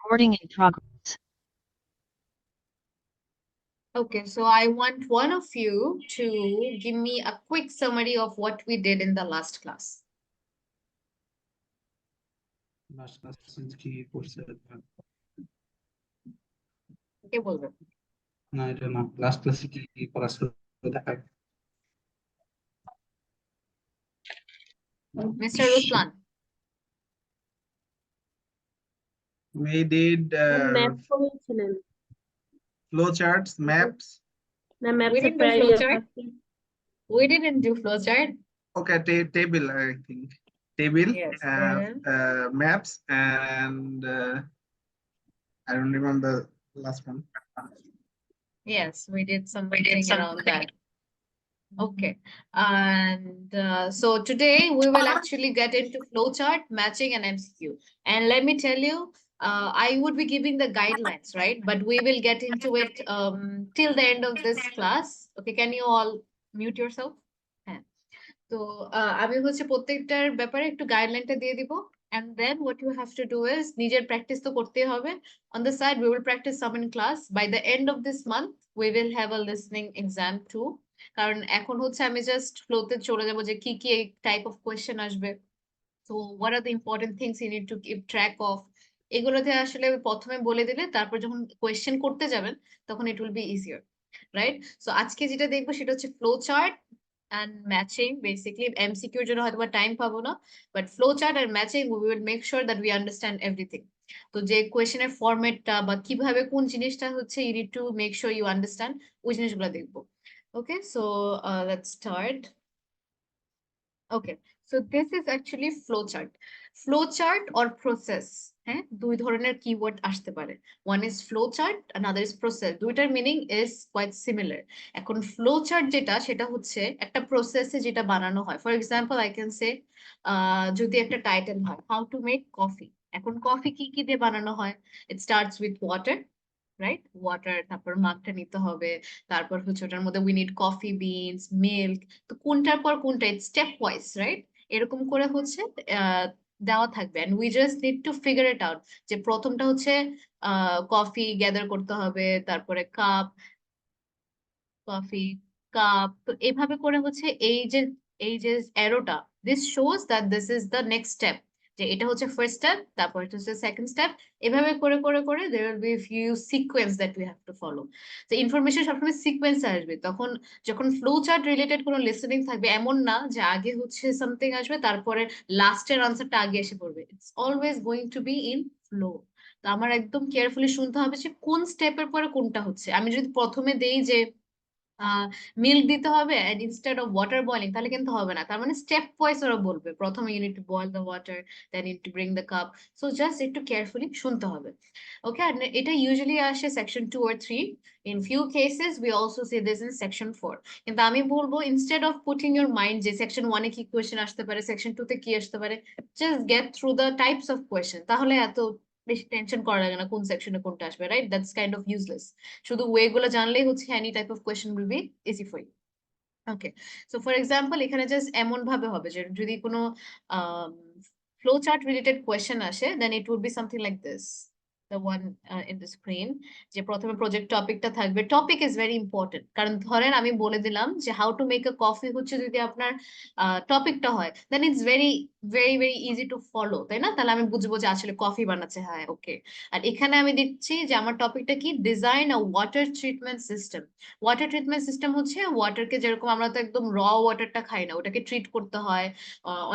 Recording in progress. Okay, so I want one of you to give me a quick summary of what we did in the last class. Last class since কি করছে কে বলবে? না এটা না last ক্লাসে কি কি পড়াশোনা দেখায় Mr. Ruslan. we did map করেছিলেন flow charts maps না map We didn't do flowchart. We didn't do flowchart. okay table I think table Yes. maps and I don't remember the last one. Yes, we did something around that. Okay, and so today we will actually get into flowchart, matching, and MCQ. And let me tell you, I would be giving the guidelines, right? But we will get into it till the end of this class. Okay, can you all mute yourself? হ্যাঁ। তো আমি হচ্ছে প্রত্যেকটার ব্যাপারে একটু গাইডলাইনটা দিয়ে দিব, and then what you have to do is নিজের প্র্যাকটিস তো করতে হবে. On the side we will practice some in class. By the end of this month we will have a listening exam too. কারণ এখন হচ্ছে আমি just ফ্লোতে চলে যাবো যে কি কি টাইপ অফ কোয়েশ্চেন আসবে, so what are the important things you need to keep track of, এগুলোতে আসলে প্রথমে বলে দিলে তারপর যখন কোয়েশ্চেন করতে যাবেন তখন it will be easier, right? So আজকে যেটা দেখবো সেটা হচ্ছে flow chart and matching. Basically MCQ এর জন্য হয়তো টাইম পাবো না, but flow chart and matching we will make sure that we understand everything. তো যে কোয়েশ্চেনের ফরম্যাটটা বা কিভাবে কোন জিনিসটা হচ্ছে you need to make sure you understand, ওই জিনিসগুলো দেখবো. Okay, so let's start. Okay, so this is actually flow chart. Flow chart or process. হ্যাঁ, দুই ধরনের কিওয়ার্ড আসতে পারে. One is flow chart, another is process. দুইটার মিনিং is quite similar. এখন flow chart যেটা সেটা হচ্ছে একটা প্রসেসে যেটা বানানো হয়. For example, I can say যদি একটা টাইটেল হয় how to make coffee. এখন কফি কি কি দিয়ে বানানো হয়? It starts with water, right? Water, তারপর মাগটা নিতে হবে, তারপর হচ্ছে ওটার মধ্যে we need coffee beans, milk, তো কোনটার পর কোনটা স্টেপ ওয়াইজ, রাইট? এরকম করে হচ্ছে দেওয়া থাকবে, and we just need to figure it out যে প্রথমটা হচ্ছে কফি গ্যাদার করতে হবে, তারপরে কফি কাপ, তো এভাবে করে হচ্ছে এই যে অ্যারোটা, this shows that this is the next step, যে এটা হচ্ছে ফার্স্ট স্টেপ, তারপর এটা হচ্ছে সেকেন্ড স্টেপ, এভাবে করে করে করে there will be a few sequence that we have to follow. তো ইনফরমেশন সবসময় সিকোয়েন্স আসবে, তখন যখন ফ্লো চার্ট রিলেটেড কোনো লিসেনিং থাকবে এমন না যে আগে হচ্ছে সামথিং আসবে তারপরে লাস্টের আনসারটা আগে এসে পড়বে, it's always going to be in flow. তো আমার একদম কেয়ারফুলি শুনতে হবে যে কোন স্টেপের পরে কোনটা হচ্ছে। আমি যদি প্রথমে দেই যে মিল্ক দিতে হবে and instead of water boiling, তাহলে কিন্তু হবে না, তার মানে স্টেপ ওয়াইজ ওরা বলবে প্রথমে you need to boil the water, then you need to bring the cup, so just একটু কেয়ারফুলি শুনতে হবে। ওকে, আর এটা ইউজুয়ালি আসে section 2 or 3, in few cases we also see this in section 4, কিন্তু আমি বলবো instead of putting your mind যে section 1 এ কি কোয়েশ্চেন আসতে পারে, সেকশন 2 তে কি আসতে পারে, just get through the types of question, তাহলে এত বেশি টেনশন করা লাগে না কোন সেকশনে কোনটা আসবে, right? That's kind of useless. শুধু ওয়ে গুলো জানলেই হচ্ছে any type of question will be easy for you. Okay, so for example এখানে জাস্ট এমন ভাবে হবে যে যদি কোনো ফ্লো চার্ট রিলেটেড কোয়েশ্চেন আসে, then it would be something like this, the one in the screen, যে প্রথমে প্রজেক্ট টপিকটা থাকবে। টপিক ইজ ভেরি ইম্পর্টেন্ট, কারণ ধরেন আমি বলে দিলাম যে how to make a coffee হচ্ছে যদি আপনার টপিকটা হয়, then it's very very very easy to follow, তাই না? তাহলে আমি বুঝবো যে আসলে কফি বানাচ্ছে, হ্যাঁ ওকে। আর এখানে আমি দিচ্ছি যে আমার টপিকটা কি, design a water treatment system. Water treatment system হচ্ছে ওয়াটারকে, যেরকম আমরা তো একদম র ওয়াটারটা খাই না, ওটাকে ট্রিট করতে হয়,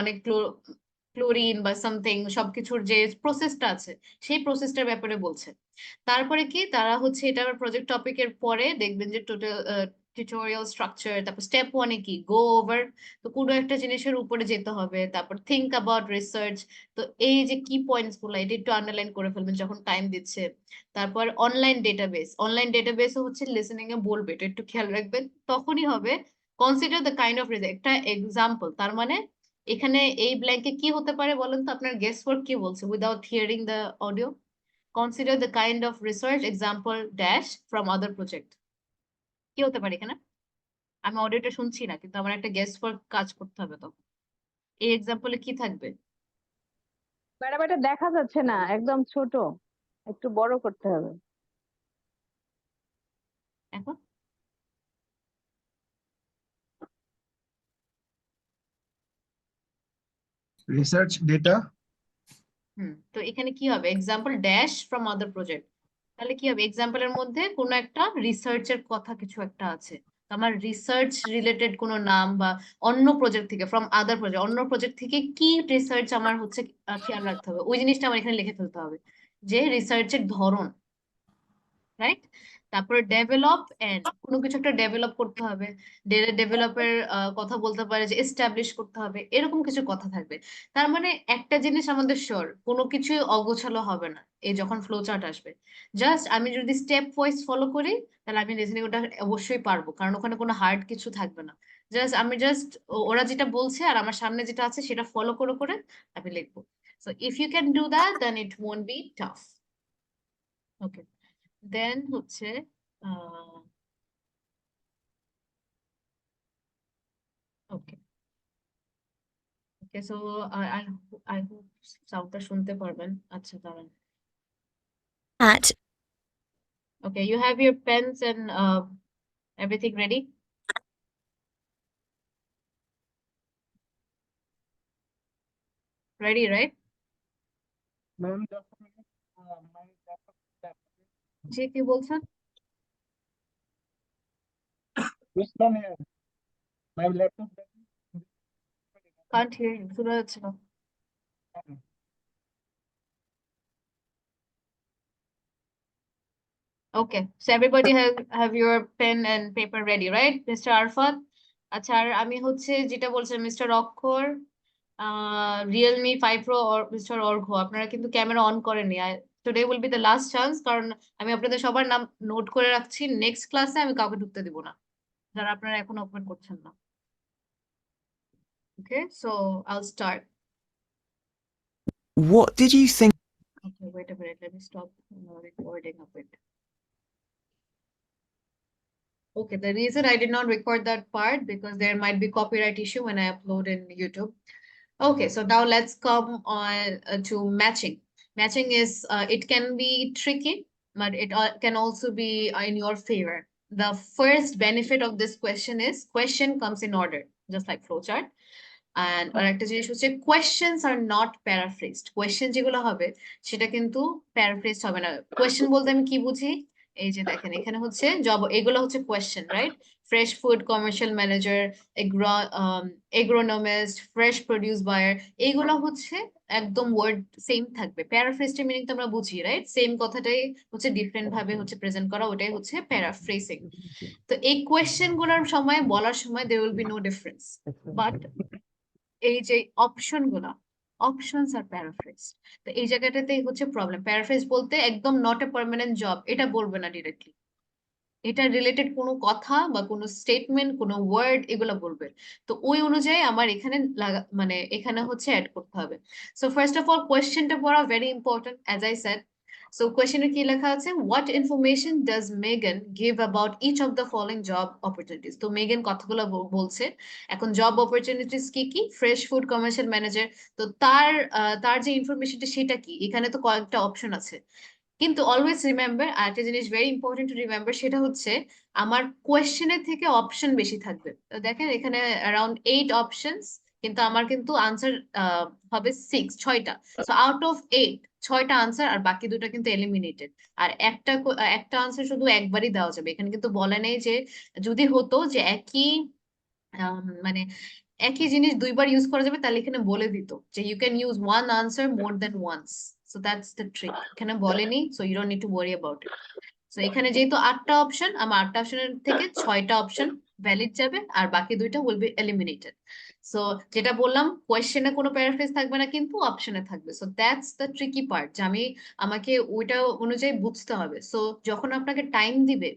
অনেক ক্লোরিন বা সামথিং সবকিছুর যে প্রসেসটা আছে সেই প্রসেসটার ব্যাপারে বলছে। তারপরে কি তারা হচ্ছে এটা প্রজেক্ট টপিকের পরে দেখবেন যে টোটাল টিউটোরিয়াল স্ট্রাকচার, তারপর স্টেপ 1 এ কি গো ওভার, তো কোনো একটা জিনিসের উপরে যেতে হবে, তারপর থিঙ্ক অ্যাবাউট রিসার্চ, তো এই যে কি পয়েন্টস গুলো এটা একটু আন্ডারলাইন করে ফেলবেন যখন টাইম দিচ্ছে। তারপর অনলাইন ডেটাবেসও হচ্ছে লিসেনিং এ বলবে, এটা একটু খেয়াল রাখবেন, তখনই হবে কনসিডার দ্য কাইন্ড অফ একটা এক্সাম্পল, তার মানে এখানে এই ব্ল্যাঙ্কে কি হতে পারে বলেন তো, আপনার গেস ওয়ার্ক কি বলছে without hearing the audio, consider the kind of research example dash from other project, কি হতে পারে এখানে? আমি অডিওটা শুনছি না, কিন্তু আমার একটা গেস ওয়ার্ক কাজ করতে হবে, তো এই এক্সাম্পলে কি থাকবে? ম্যাডাম এটা দেখা যাচ্ছে না, একদম ছোট। একটু বড় করতে হবে। এখন research data, তো এখানে কি হবে, example dash from other project, তাহলে কি হবে, এক্সাম্পলের মধ্যে কোনো একটা রিসার্চের কথা কিছু একটা আছে, তো আমার রিসার্চ রিলেটেড কোনো নাম বা অন্য প্রজেক্ট থেকে, ফ্রম আদার প্রজেক্ট, অন্য প্রজেক্ট থেকে কি রিসার্চ আমার হচ্ছে খেয়াল রাখতে হবে, ওই জিনিসটা আমার এখানে লিখে ফেলতে হবে, যে রিসার্চের ধরন, রাইট। তারপরে ডেভেলপ এন্ড, কোনো কিছু একটা ডেভেলপ করতে হবে, ডেভেলপের কথা বলতে পারে যে এস্টাবলিশ করতে হবে, এরকম কিছু কথা থাকবে। তার মানে একটা জিনিস আমাদের শিওর, কোনো কিছুই অগোছালো হবে না এই যখন ফ্লো চার্ট আসবে। জাস্ট আমি যদি স্টেপ ওয়াইজ ফলো করি, তাহলে আমি রিজনিং ওটা অবশ্যই পারবো, কারণ ওখানে কোনো হার্ড কিছু থাকবে না। জাস্ট ওরা যেটা বলছে আর আমার সামনে যেটা আছে সেটা ফলো করে করে আমি লিখবো। So if you can do that then it won't be tough. Okay, then হচ্ছে okay okay, so I I hope সাউন্ডটা শুনতে পারবেন। আচ্ছা দাঁড়ান। At okay, you have your pens and everything ready? Ready, right? ma'am, just a minute, my laptop, জি, কি বলছেন? which one here? My laptop. Can't hear you, শোনা যাচ্ছে না। Okay, so everybody have your pen and paper ready, right, Mr. Arfat? আচ্ছা, আর আমি হচ্ছে যেটা বলছেন মিস্টার অক্ষর, রিয়েলমি 5 প্রো or মিস্টার অর্ঘ্য, আপনারা কিন্তু ক্যামেরা অন করেননি। Today will be the last chance, কারণ আমি আপনাদের সবার নাম নোট করে রাখছি, নেক্সট ক্লাসে আমি কাউকে ঢুকতে দিব না যারা আপনারা এখন ওপেন করছেন না। ওকে, so I'll start. what did you think? Okay, wait a minute, let me stop recording a bit. Okay, the reason I did not record that part because there might be copyright issue when I upload in YouTube. Okay, so now let's come on to matching. Matching is, it can be tricky, but it can also be in your favor. The first benefit of this question is question comes in order, just like flowchart. And আরেকটা জিনিস হচ্ছে questions are not paraphrased. Question যেগুলো হবে সেটা কিন্তু paraphrased হবে না। Question বলতে আমি কি বুঝি? এই যে দেখেন এখানে হচ্ছে জব, এগুলো হচ্ছে question, right? Fresh food commercial manager, agronomist, fresh produce buyer, এইগুলো হচ্ছে একদম ওয়ার্ড সেম থাকবে। প্যারাফ্রেজড এর মিনিং তো আমরা বুঝি, রাইট? সেম কথাটাই হচ্ছে ডিফারেন্ট ভাবে হচ্ছে প্রেজেন্ট করা, ওটাই হচ্ছে প্যারাফ্রেজিং। তো এই কোয়েশ্চেন গুলোর সময় বলার সময় there will be no difference, but এই যে অপশন গুলা, অপশনস আর প্যারাফ্রেজ, তো এই জায়গাটাতেই হচ্ছে প্রবলেম। প্যারাফ্রেজ বলতে একদম নট এ পার্মানেন্ট জব এটা বলবে না ডিরেক্টলি, এটা রিলেটেড কোনো কথা বা কোনো স্টেটমেন্ট, কোনো ওয়ার্ড এগুলো বলবে। তো ওই অনুযায়ী আমার এখানে মানে এখানে হচ্ছে অ্যাড করতে হবে। সো ফার্স্ট অফ অল কোয়েশ্চেনটা পড়া very important, as I said. So কোয়েশ্চেনে কি লেখা আছে, what information does Megan give about each of the following job opportunities. তো মেগান কথাগুলো বলছে। এখন জব অপরচুনিটিস কি কি, ফ্রেশ ফুড কমার্শিয়াল ম্যানেজার, তো তার যে ইনফরমেশনটা সেটা কি, এখানে তো কয়েকটা অপশন আছে। কিন্তু অলওয়েজ রিমেম্বার, আরেকটা জিনিস ভেরি ইম্পর্টেন্ট টু রিমেম্বার, সেটা হচ্ছে আমার কোয়েশ্চেনের থেকে অপশন বেশি থাকবে। তো দেখেন এখানে অ্যারাউন্ড 8 অপশনস, কিন্তু আমার কিন্তু আনসার হবে 6, 6টা। সো আউট অফ 8, 6টা আনসার আর বাকি দুটো কিন্তু এলিমিনেটেড। আর একটা আনসার শুধু একবারই দেওয়া যাবে, এখানে কিন্তু বলে নেই যে যদি হতো যে মানে একই জিনিস দুইবার ইউজ করা যাবে, তাহলে এখানে বলে দিত যে you can use one answer more than once. So that's the trick, এখানে বলেনি, so you don't need to worry about it. So এখানে যেহেতু 8টা অপশন, আমার 8টা অপশনের থেকে 6টা অপশন ভ্যালিড যাবে আর বাকি দুইটা উইল বি এলিমিনেটেড। সো যেটা বললাম, কোয়েশ্চেনে কোনো প্যারাফ্রেজ থাকবে না কিন্তু অপশনে থাকবে। So that's the tricky part, যে আমাকে ওইটা অনুযায়ী বুঝতে হবে। সো যখন আপনাকে টাইম দিবে,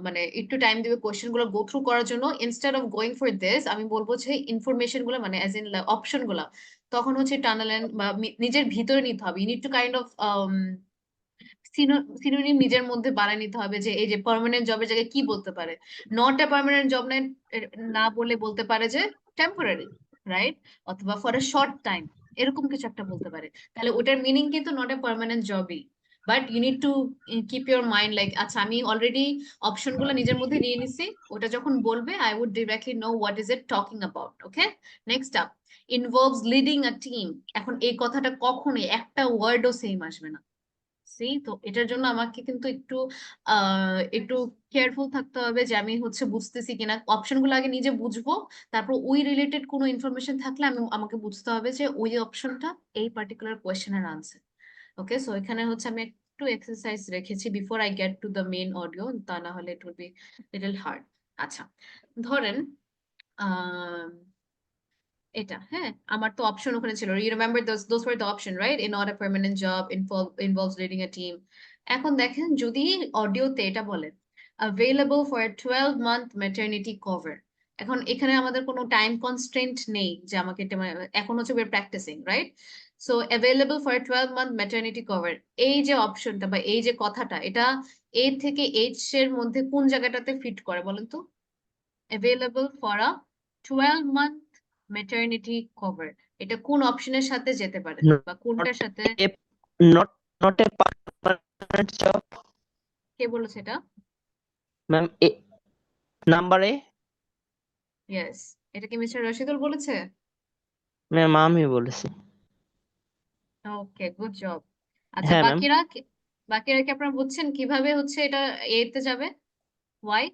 মানে একটু টাইম দিবে কোয়েশ্চেন গুলো গো থ্রু করার জন্য, instead of going for this, আমি বলবো যে ইনফরমেশন গুলো মানে অ্যাজ ইন অপশন গুলা তখন হচ্ছে টানালেন বা নিজের ভিতরে নিতে হবে। You need to kind of synonym নিজের মধ্যে বানায় নিতে হবে, যে এই যে পার্মানেন্ট জবের জায়গায় কি বলতে পারে, নট এ পার্মানেন্ট জব না বলে বলতে পারে যে টেম্পোরারি, রাইট, অথবা ফর এ শর্ট টাইম, এরকম কিছু একটা বলতে পারে, তাহলে ওটার মিনিং কিন্তু নট এ পার্মানেন্ট জবই। But you need to keep your mind like আচ্ছা আমি অলরেডি অপশনগুলো নিজের মধ্যে নিয়ে নিছি, ওটা যখন বলবে I would directly know what is it talking about. Okay, next up, involves leading a team. এখন এই কথাটা কখনোই একটা ওয়ার্ডও সেম আসবে না। সেই তো এটার জন্য আমাকে কিন্তু একটু কেয়ারফুল থাকতে হবে যে আমি হচ্ছে বুঝতেছি কিনা। অপশনগুলো আগে নিজে বুঝবো, তারপর ওই রিলেটেড কোনো ইনফরমেশন থাকলে আমাকে বুঝতে হবে যে ওই অপশনটা এই পার্টিকুলার কোয়েশ্চেনের আনসার। ওকে, সো এখানে হচ্ছে আমি একটু এক্সারসাইজ রেখেছি before I get to the main audio, তা না হলে it will be little hard. আচ্ছা, ধরেন এটা, হ্যাঁ আমার তো অপশন ওখানে ছিল, you remember those were the option right, in not a permanent job, involves leading a team. এখন দেখেন যদি অডিওতে এটা বলে available for a 12-month maternity cover, এখন এখানে আমাদের কোনো টাইম কনস্ট্রেন্ট নেই যে আমাকে এটা এখন হচ্ছে we're practicing right, so available for a 12-month maternity cover, এই যে অপশনটা বা এই যে কথাটা, এটা A থেকে H এর মধ্যে কোন জায়গাটাতে ফিট করে বলেন তো? available for a 12-month maternity cover, এটা কোন অপশনের সাথে যেতে পারে বা কোনটার সাথে? not a permanent job, কে বলেছে এটা? ma'am. Number A, ইয়েস, এটা কি মিস্টার রশিদুল বলেছে? ma'am আমি বলেছি। ওকে, গুড জব। আচ্ছা, হ্যাঁ ম্যাম, বাকিরা কি আপনারা বুঝছেন কিভাবে হচ্ছে এটা এ তে যাবে? Why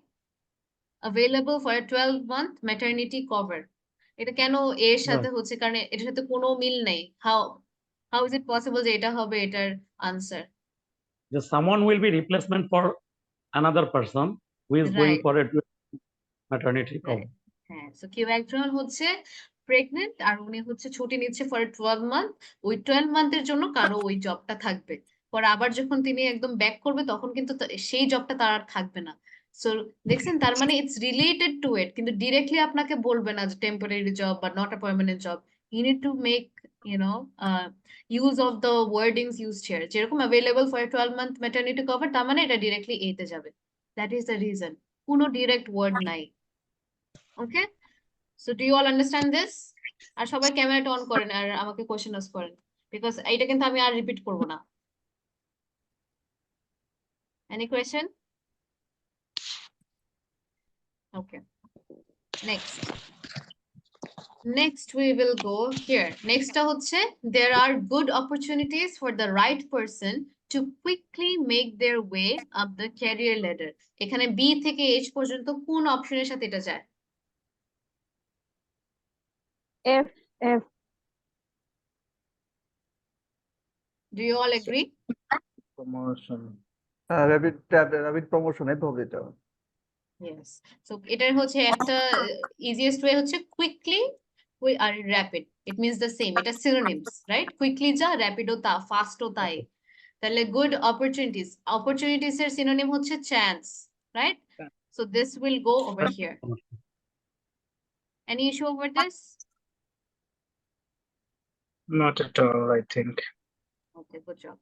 available for a 12-month maternity cover, এটা কেন এর সাথে হচ্ছে? কারণ এটার সাথে কোনো মিল নেই। হাউ ইজ ইট পসিবল যে এটা হবে এটার answer? Just someone will be replacement for another person who is going Right. for a maternity cover. হ্যাঁ, সো কেউ একজন হচ্ছে প্রেগনেন্ট আর উনি হচ্ছে ছুটি নিচ্ছে ফর 12 মান্থ, ওই 12 মান্থের জন্য কারো ওই জবটা থাকবে, পরে আবার যখন তিনি একদম ব্যাক করবে তখন কিন্তু সেই জবটা তার আর থাকবে না। সো দেখছেন, তার মানে ইটস রিলেটেড টু ইট, কিন্তু ডিরেক্টলি আপনাকে বলবে না যে টেম্পোরারি জব বা not a permanent job. You need to make use of the wordings used here, যেরকম available for 12-month maternity cover, তার মানে এটা ডিরেক্টলি এতে যাবে। দ্যাট ইজ দ্য রিজন, কোনো ডিরেক্ট ওয়ার্ড নাই। Okay, so do you all understand this? আর সবাই ক্যামেরাটা অন করেন আর আমাকে কোশ্চেন আস্ক করেন, বিকজ এটা কিন্তু আমি আর রিপিট করব না। Any question? Okay, next we will go here. নেক্সটটা হচ্ছে there are good opportunities for the right person to quickly make their way up the career ladder. এখানে B থেকে H পর্যন্ত কোন অপশনের সাথে এটা যায়? F. Do you all agree? promotion. rapid promotion এ তো হবে এটা। Yes. So এটার হচ্ছে একটা easiest way হচ্ছে quickly R rapid. It means the same. এটা synonyms, right? Quickly যা, rapid ও তা, fast ও তাই। তাহলে good opportunities. Opportunities এর synonym হচ্ছে chance, right? So this will go over here. Any issue over this? Not at all, I think. Okay, good job.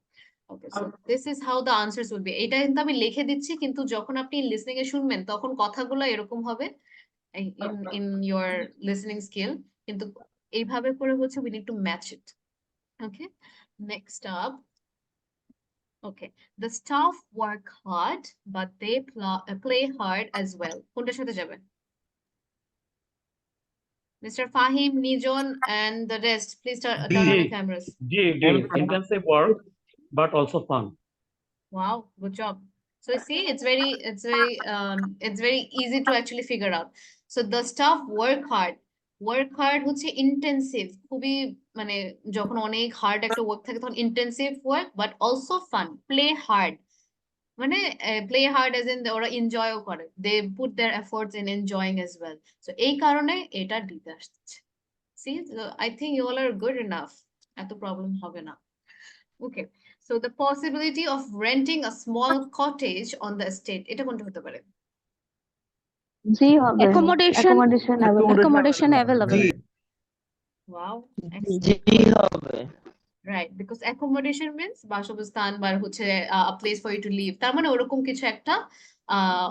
Okay, so this is how the answers will be. এটা কিন্তু আমি লিখে দিচ্ছি, কিন্তু যখন আপনি লিসনিং এ শুনবেন তখন কথাগুলো এরকম হবে in your listening skill, কিন্তু এইভাবে করে হচ্ছে we need to match it. Okay, next up. Okay, the staff work hard but they play hard as well. কোনটার সাথে যাবে? Mr. Fahim, Nijon, and the rest, please turn on your cameras. Intensive work, but also fun. Wow, good job. So you see, it's very easy to actually figure out. So the staff work hard. Work hard হচ্ছে intensive, খুবই মানে যখন অনেক hard একটা work থাকে তখন intensive work, but also fun. Play hard মানে play hard as in ওরা এনজয়ও করে, they put their efforts in enjoying as well. So এই কারণে এটা দিতে আসছে। See, so I think you all are good enough. এত প্রবলেম হবে না। Okay, so the possibility of renting a small cottage on the estate, এটা কোনটা হতে পারে? জি হবে। Accommodation available. Wow, জি excellent. হবে। Right, because accommodation means বাসস্থান বা হচ্ছে a place for you to live, তার মানে ওরকম কিছু একটা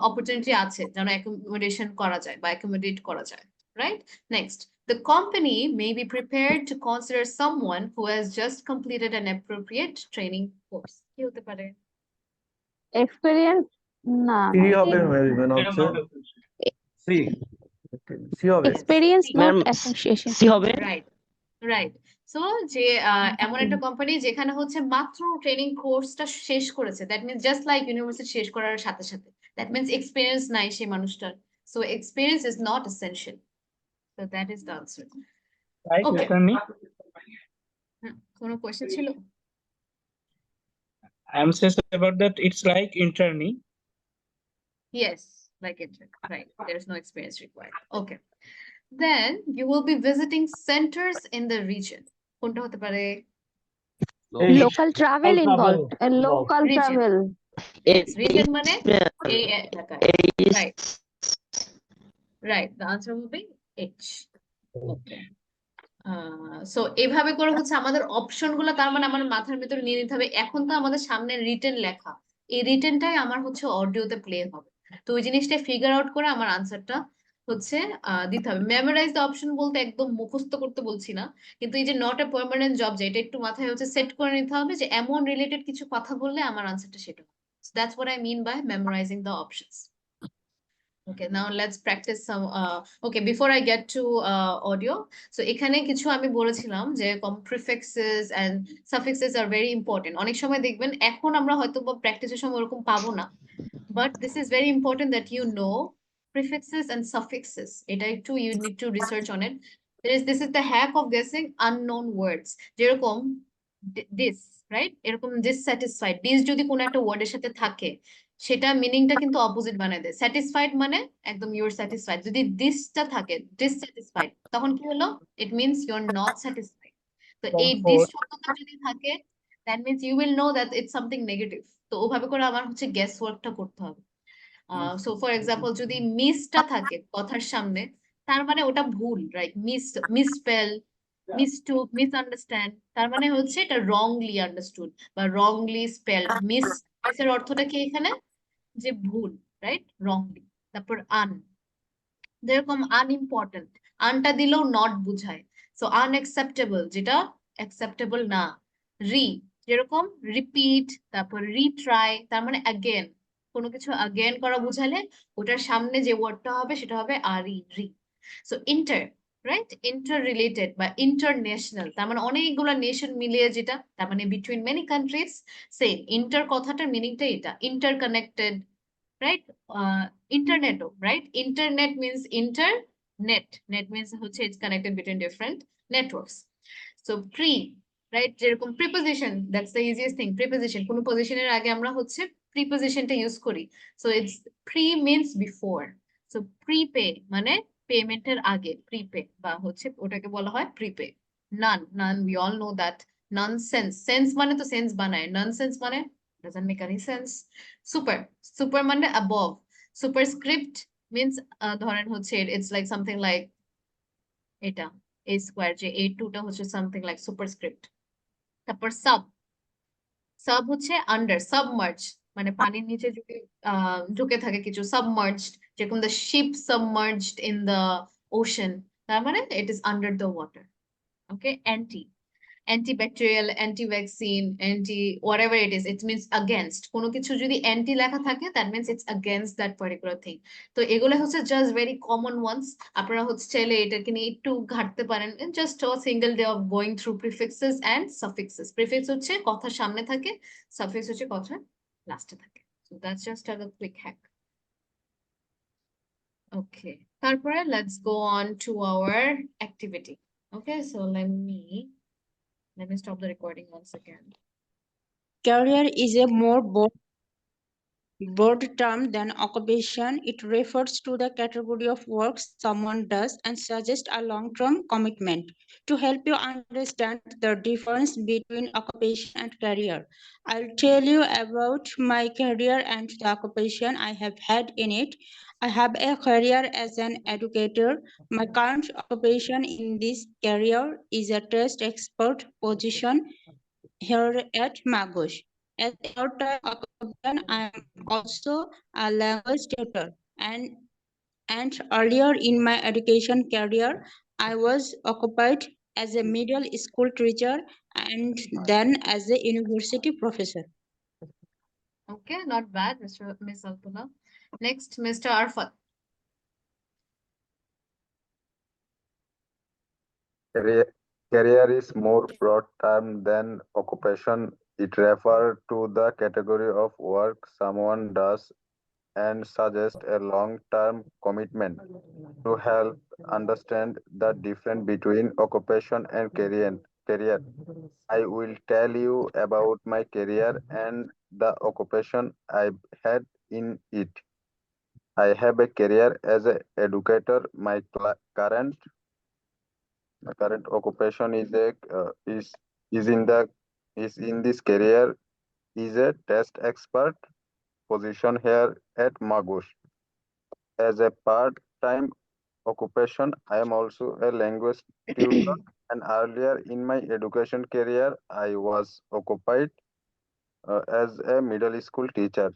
opportunity আছে যেন accommodation করা যায় বা accommodate করা যায়, right? Next, the company may be prepared to consider someone who has just completed an appropriate training course কি হতে পারে? এক্সপেরিয়েন্স না সি না হবে মনে হচ্ছে সি সি হবে experience not ma'am association C হবে রাইট রাইট সো যে এমন একটা কোম্পানি যেখানে হচ্ছে মাত্র ট্রেনিং কোর্সটা শেষ করেছে, that means just like university শেষ করার সাথে সাথে, দ্যাট মিনস এক্সপিরিয়েন্স নাই সেই মানুষটার, so experience is not essential, so that is the answer. Like Okay. attorney. কোনো কোয়েশ্চেন ছিল? I am says about that. It's like attorney. Yes, like it, right. There's no experience required. Okay. Then you will be visiting centers in the region. কোনটা হতে পারে? Local travel involved local Region. Travel Yes, region মানে এই এলাকায়। Right. Right. The answer will be H. Okay. So এইভাবে করে হচ্ছে আমাদের অপশন গুলো তার মানে আমার মাথার ভিতরে নিয়ে নিতে হবে। এখন তো আমাদের সামনে রিটেন লেখা, এই রিটেনটাই আমার হচ্ছে অডিওতে প্লে হবে, তো ওই জিনিসটা ফিগার আউট করে আমার আনসারটা হচ্ছে দিতে হবে। মেমোরাইজ দ্য অপশন বলতে একদম মুখস্থ করতে বলছি না, কিন্তু এই যে নট এ পার্মানেন্ট জব, যে এটা একটু মাথায় হচ্ছে সেট করে নিতে হবে যে এমন রিলেটেড কিছু কথা বললে আমার আনসারটা সেটা হবে। So that's what I mean by memorizing the options. Okay, now let's practice some. Okay, before I get to audio, so এখানে কিছু আমি বলেছিলাম যে prefixes and suffixes are very important. অনেক সময় দেখবেন এখন আমরা হয়তো প্র্যাকটিসের সময় ওরকম পাবো না, but this is very important that you know prefixes and suffixes. এটা একটু you need to research on it. This is the hack of guessing unknown words. যেরকম this, right? এরকম dissatisfied. This যদি কোনো একটা ওয়ার্ডের সাথে থাকে, সেটা মিনিংটা কিন্তু অপোজিট বানায় দেয়। স্যাটিসফাইড মানে একদম ইউর স্যাটিসফাইড, যদি দিসটা থাকে ডিসস্যাটিসফাইড, তখন কি হলো? It means you are not satisfied. তো এই দিস শব্দটা যদি থাকে, that means you will know that it's something negative. তো ওভাবে করে আমার হচ্ছে গেস ওয়ার্কটা করতে হবে। সো ফর এক্সাম্পল যদি মিসটা থাকে কথার সামনে, তার মানে ওটা ভুল, রাইট? মিসস্পেল, মিসটুক, মিসআন্ডারস্ট্যান্ড, তার মানে হচ্ছে এটা রংলি আন্ডারস্টুড বা রংলি স্পেলড। মিসের অর্থটা কি এখানে? যে ভুল, রাইট? রংলি। তারপর যেরকম আনইম্পর্টেন্ট, আনটা দিলেও নট বুঝায়, সো আনএক্সেপ্টেবল যেটা অ্যাকসেপ্টেবল না। যেরকম রিপিট, তারপর রিট্রাই, তার মানে অ্যাগেন, কোনো কিছু অ্যাগেন করা বুঝালে ওটার সামনে যে ওয়ার্ডটা হবে সেটা হবে রি। So inter, right? Inter related বা ইন্টারন্যাশনাল, তার মানে অনেকগুলো নেশন মিলিয়ে যেটা, তার মানে between many countries. Same inter কথাটার মিনিংটা এটা, inter connected, right? Internet, right? Internet means internet. Net means it's connected between different networks. So right? যেরকম preposition, that's the easiest thing. Preposition, কোনো positionের আগে আমরা হচ্ছে prepositionটা use করি. So it's pre means before. So prepay মানে পেমেন্টের আগে, prepay বা হচ্ছে ওটাকে বলা হয় prepay. None, we all know that. Nonsense, sense মানে তো sense বানায়, nonsense মানে doesn't make any sense. Super মানে above. Superscript means ধরেন হচ্ছে it's like something like এটা a square, যে a2 টা হচ্ছে something like superscript. তারপর sub হচ্ছে under, submerge মানে পানির নিচে যদি ঢুকে থাকে কিছু, submerged, যেরকম the ship submerged in the ocean, তার মানে it is under the water. Okay, antibacterial, anti-vaccine, anti whatever it is, it means against. কোনো কিছু যদি anti লেখা থাকে, that means it's against that particular thing. তো এগুলো হচ্ছে just very common ones. আপনারা হচ্ছে চাইলে এটাকে নিয়ে একটু ঘাটতে পারেন, just a single day of going through prefixes and suffixes. Prefix হচ্ছে কথার সামনে থাকে, suffix হচ্ছে কথার লাস্টে থাকে. So that's just a quick hack. Okay, তারপরে let's go on to our activity. Okay, so let me stop the recording once again. Career is a more broad term than occupation. It refers to the category of work someone does and suggests a long-term commitment. To help you understand the difference between occupation and career, I'll tell you about my career and the occupation I have had in it. I have a career as an educator. My current occupation in this career is a test expert position here at Magosh. As a short-time occupation, I am also a language tutor. And earlier in my education career, I was occupied as a middle school teacher, and then as a university professor. Okay, not bad, Miss Alpuna. Next, Mr. Arfat. Career is more broad term than occupation. It refers to the category of work someone does and suggests a long-term commitment. To help understand the difference between occupation and career, I will tell you about my career and the occupation I've had in it. I have a career as an educator. My current occupation is in this career is a test expert position here at Magush. As a part-time occupation, I am also a language tutor. And earlier in my education career, I was occupied as a middle school teacher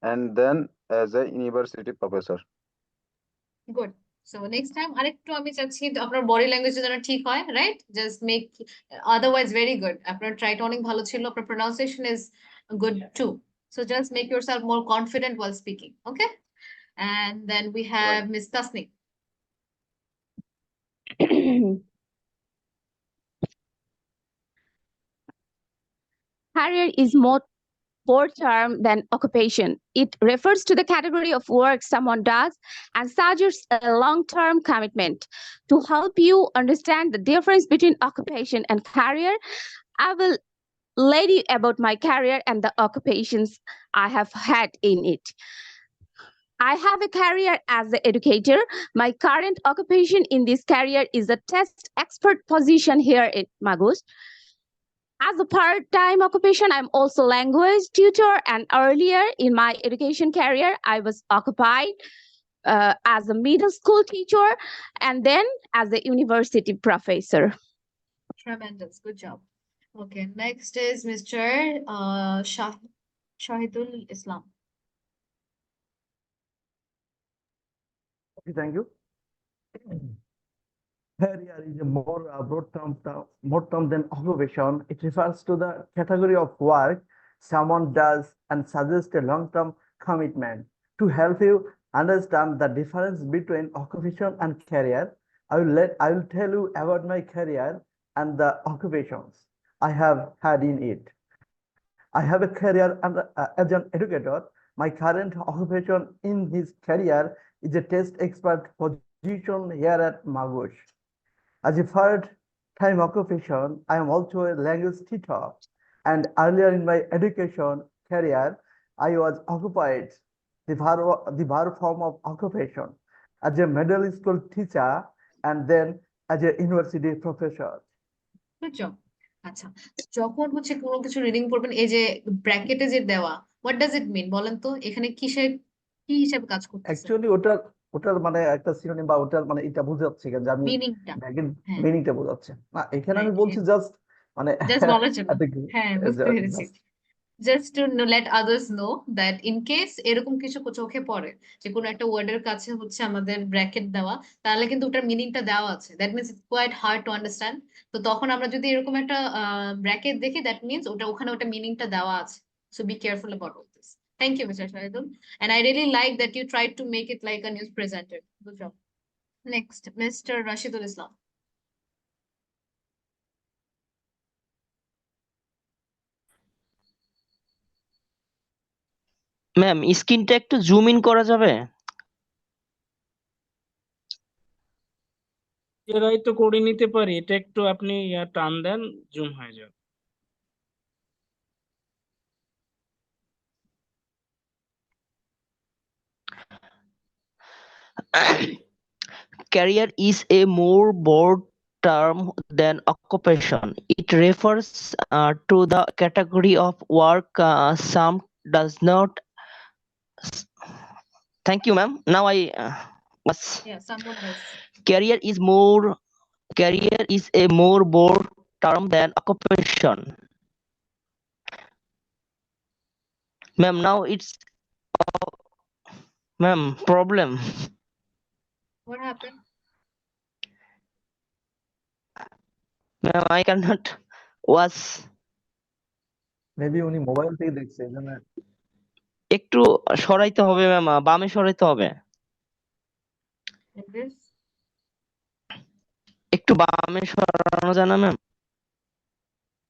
and then as a university professor. Good. So next time আরেকটু আমি চাচ্ছি আপনার body language যেন ঠিক হয়, right? Just make otherwise very good. আপনার ট্রাইটা অনেক ভালো ছিল, আপনার pronunciation is good too. So just make yourself more confident while speaking, okay? And then we have Miss Tasni. Career is more broad term than occupation. It refers to the category of work someone does and suggests a long-term commitment. To help you understand the difference between occupation and career, I will let you about my career and the occupations I have had in it. I have a career as an educator. My current occupation in this career is a test expert position here at Magus. As a part-time occupation, I'm also language tutor, and earlier in my education career, I was occupied as a middle school teacher and then as a university professor. Tremendous. Good job. Okay, next is Mr. Shahidul Islam. Okay, thank you. Career is a more broad term than occupation. It refers to the category of work someone does and suggests a long-term commitment. To help you understand the difference between occupation and career, I will tell you about my career and the occupations I have had in it. I have a career as an educator. My current occupation in his career is a test expert position here at Magush. As a part-time occupation, I am also a language teacher. And earlier in my education career, I was occupied the verb form of occupation as a middle school teacher and then as a university professor. Good job. আচ্ছা, যখন হচ্ছে কোনো কিছু reading পড়বেন, এই যে ব্র্যাকেটে যে দেওয়া, what does it mean বলেন তো? এখানে কি হিসাবে কাজ করতেছে? অ্যাকচুয়ালি ওটার মানে একটা সিনোনিম বা ওটার মানে এটা বোঝাচ্ছে যে আমি মিনিংটা। হ্যাঁ, মিনিংটা বোঝাচ্ছে না, এখানে আমি right, বলছি জাস্ট মানে জাস্ট বলার জন্য। হ্যাঁ, বুঝতে পেরেছি। Just to let others know that in case এরকম কিছু চোখে পড়ে যে কোনো একটা ওয়ার্ডের কাছে হচ্ছে আমাদের ব্র্যাকেট দেওয়া, তাহলে কিন্তু ওটার মিনিংটা দেওয়া আছে, that means it's quite hard to understand. তো তখন আমরা যদি এরকম একটা ব্র্যাকেট দেখি, দ্যাট মিনস ওখানে ওটা মিনিংটা দেওয়া আছে। So be careful about all this. Thank you, Mr. Shahidul. And I really like that you tried to make it like a news presenter. Good job. Next, Mr. Rashidul Islam. Ma'am স্ক্রিনটা একটু zoom in করা যাবে? এরাই তো করে নিতে পারি, এটা একটু আপনি টান দেন, জুম হয়ে যাবে। Career is a more broad term than occupation. It refers to the category of work some does not. Thank you, ma'am. Now I was. Yeah, someone does. Career is a more broad term than occupation. Ma'am, now it's ma'am problem. What happened? Ma'am, I cannot watch. Maybe উনি mobile থেকে দেখছে এই জন্য। একটু সরাইতে হবে ma'am, বামে সরাইতে হবে। Like this. একটু বামে সরানো যায় না ম্যাম?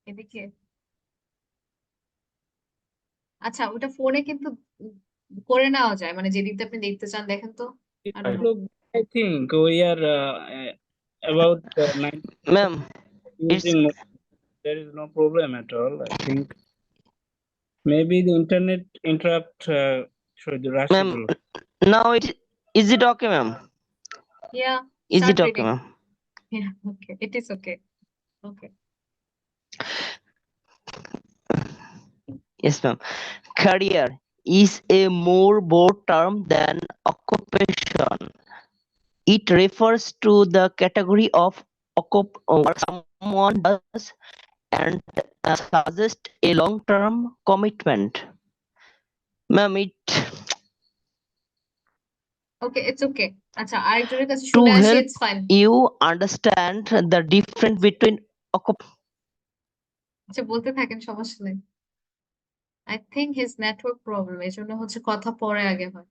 এদিকে। আচ্ছা, ওটা ফোনে কিন্তু করে নেওয়া যায়, মানে যেদিক দিয়ে আপনি দেখতে চান দেখেন তো। I don't know. Look, I think we are about 9 ma'am, it's using. There is no problem at all. I think maybe the internet interrupt should rush ma'am, it. now is it okay ma'am? Yeah, Is start it okay reading. ma'am? Yeah, okay. It is okay. Okay. Yes ma'am. Career is a more broad term than occupation. It refers to the category of work someone does and suggests a long-term commitment. Ma'am, Okay, it's okay. আচ্ছা, আরেকজনের কাছে to শুনে আসি, help it's fine. you understand the difference between আচ্ছা, বলতে থাকেন, সমস্যা নেই। I think his network problem, এই জন্য হচ্ছে কথা পরে আগে হয়।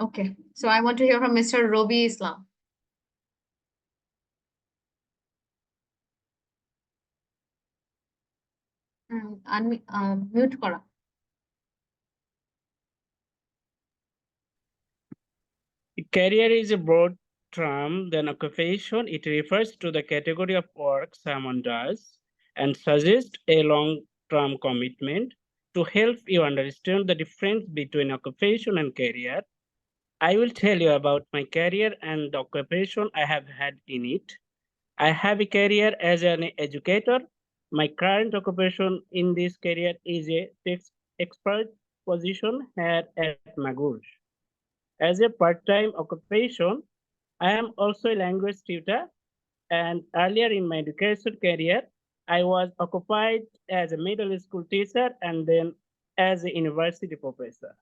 Okay, so I want to hear from Mr. Robi Islam. Mute করা। Career is a broad term than occupation. It refers to the category of work someone does and suggests a long-term commitment. To help you understand the difference between occupation and career, I will tell you about my career and the occupation I have had in it. I have a career as an educator. My current occupation in this career is a text expert position here at Magush. As a part-time occupation, I am also a language tutor, and earlier in my education career, I was occupied as a middle school teacher and then as a university professor.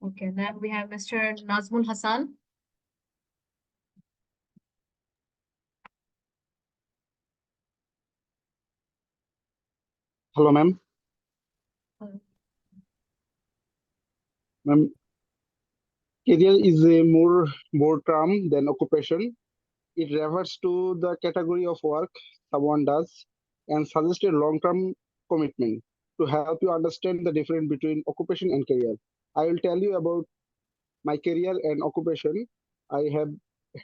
Okay, then we have Mr. Nazmul Hassan. Hello, ma'am. Hello. Ma'am, career is a more broad term than occupation. It refers to the category of work someone does and suggests a long-term commitment. To help you understand the difference between occupation and career, I will tell you about my career and occupation I have